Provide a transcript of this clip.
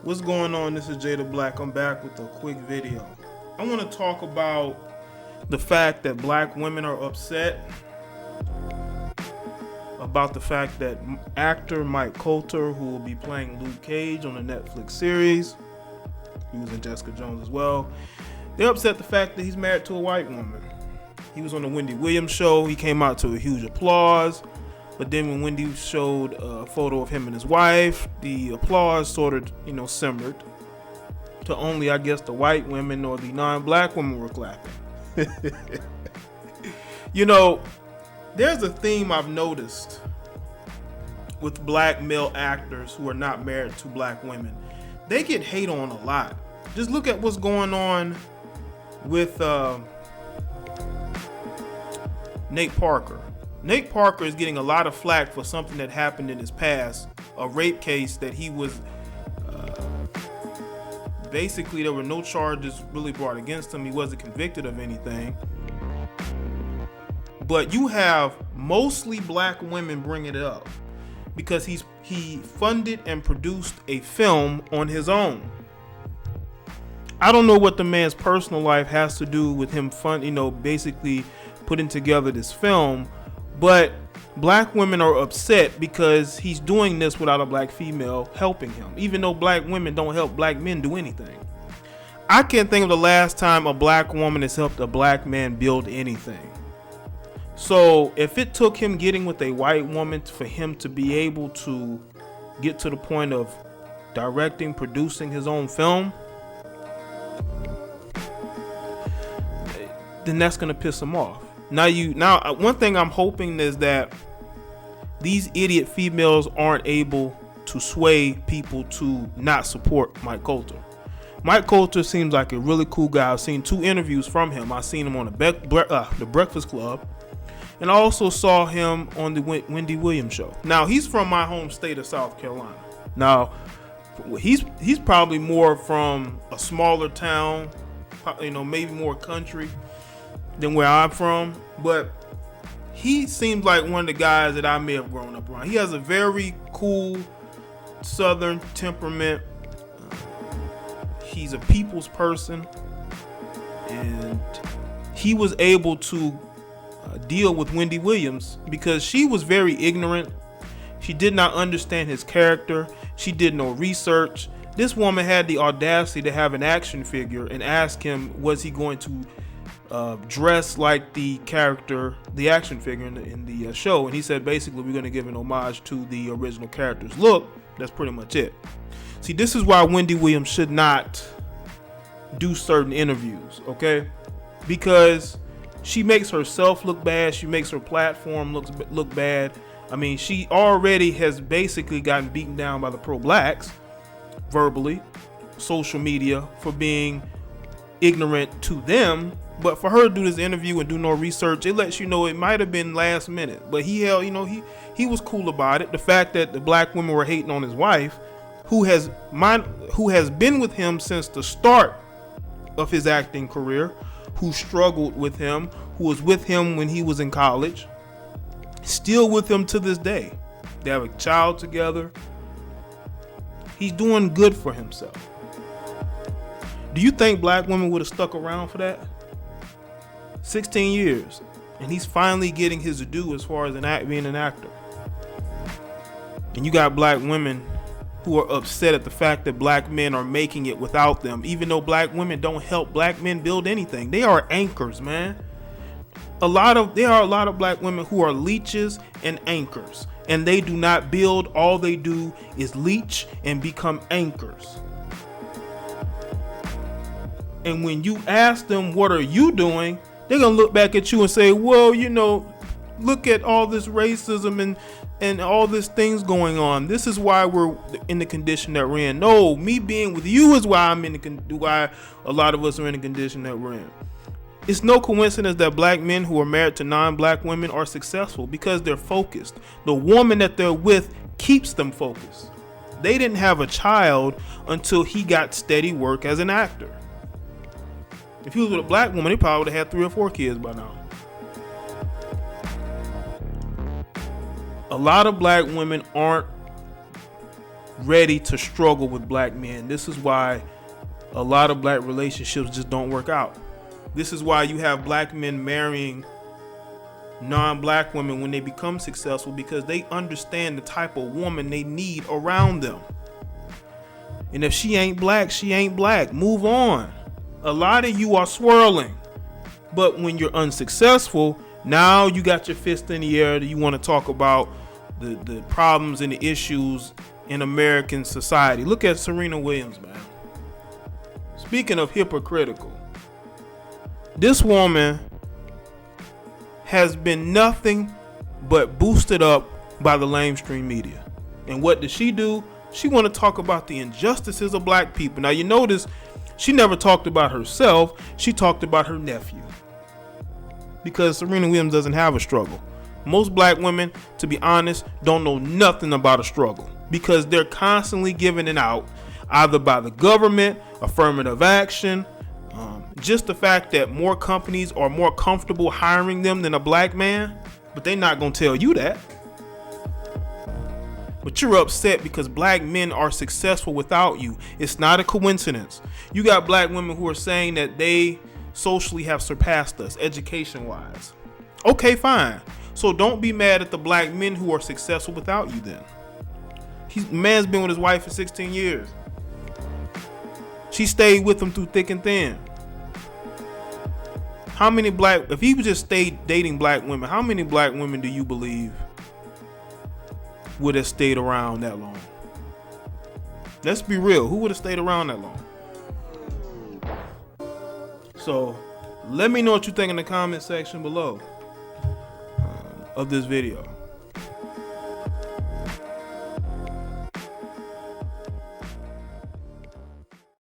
What's going on? This is Jada Black. I'm back with a quick video. I want to talk about the fact that black women are upset about the fact that actor Mike Colter, who will be playing Luke Cage on the Netflix series, he was in Jessica Jones as well, they're upset the fact that he's married to a white woman. He was on the Wendy Williams show. He came out to a huge applause. But then when Wendy showed a photo of him and his wife, the applause sort of, simmered to only, I guess, the white women or the non-black women were clapping. There's a theme I've noticed with black male actors who are not married to black women. They get hate on a lot. Just look at what's going on with Nate Parker. Nate Parker is getting a lot of flack for something that happened in his past, a rape case that he was, basically there were no charges really brought against him. He wasn't convicted of anything. But you have mostly black women bringing it up because he funded and produced a film on his own. I don't know what the man's personal life has to do with him basically putting together this film. But black women are upset because he's doing this without a black female helping him, even though black women don't help black men do anything. I can't think of the last time a black woman has helped a black man build anything. So if it took him getting with a white woman for him to be able to get to the point of directing, producing his own film, then that's going to piss him off. Now, one thing I'm hoping is that these idiot females aren't able to sway people to not support Mike Colter. Mike Colter seems like a really cool guy. I've seen 2 interviews from him. I seen him on the Breakfast Club, and I also saw him on the Wendy Williams show. Now, he's from my home state of South Carolina. Now, he's probably more from a smaller town, maybe more country than where I'm from, but he seems like one of the guys that I may have grown up around. He has a very cool southern temperament. He's a people's person, and he was able to deal with Wendy Williams because she was very ignorant. She did not understand his character. She did no research. This woman had the audacity to have an action figure and ask him, was he going to dress like the character, the action figure in the show, and he said basically we're going to give an homage to the original character's look. That's pretty much it. See, this is why Wendy Williams should not do certain interviews, okay? Because she makes herself look bad. She makes her platform look bad. I mean, she already has basically gotten beaten down by the pro-blacks verbally, social media, for being ignorant to them. But for her to do this interview and do no research, it lets you know it might have been last minute. But he was cool about it. The fact that the black women were hating on his wife, who has been with him since the start of his acting career, who struggled with him, who was with him when he was in college, still with him to this day. They have a child together. He's doing good for himself. Do you think black women would have stuck around for that? 16 years, and he's finally getting his due as far as being an actor. And you got black women who are upset at the fact that black men are making it without them, even though black women don't help black men build anything. They are anchors, man. There are a lot of black women who are leeches and anchors, and they do not build. All they do is leech and become anchors. And when you ask them, what are you doing? They're going to look back at you and say, well, look at all this racism and all these things going on. This is why we're in the condition that we're in. No, me being with you is why why a lot of us are in the condition that we're in. It's no coincidence that black men who are married to non-black women are successful because they're focused. The woman that they're with keeps them focused. They didn't have a child until he got steady work as an actor. If he was with a black woman, he probably would have had 3 or 4 kids by now. A lot of black women aren't ready to struggle with black men. This is why a lot of black relationships just don't work out. This is why you have black men marrying non-black women when they become successful, because they understand the type of woman they need around them. And if she ain't black, she ain't black. Move on. A lot of you are swirling, but when you're unsuccessful, now you got your fist in the air that you want to talk about the problems and the issues in American society. Look at Serena Williams, man. Speaking of hypocritical, this woman has been nothing but boosted up by the lamestream media. And what does she do? She want to talk about the injustices of black people. Now you notice she never talked about herself. She talked about her nephew. Because Serena Williams doesn't have a struggle. Most black women, to be honest, don't know nothing about a struggle, because they're constantly giving it out either by the government, affirmative action, just the fact that more companies are more comfortable hiring them than a black man, but they're not going to tell you that. But you're upset because black men are successful without you. It's not a coincidence. You got black women who are saying that they socially have surpassed us education-wise. Okay, fine. So don't be mad at the black men who are successful without you then. Man's been with his wife for 16 years. She stayed with him through thick and thin. If he would just stayed dating black women, how many black women do you believe would have stayed around that long? Let's be real. Who would have stayed around that long? So let me know what you think in the comment section below of this video.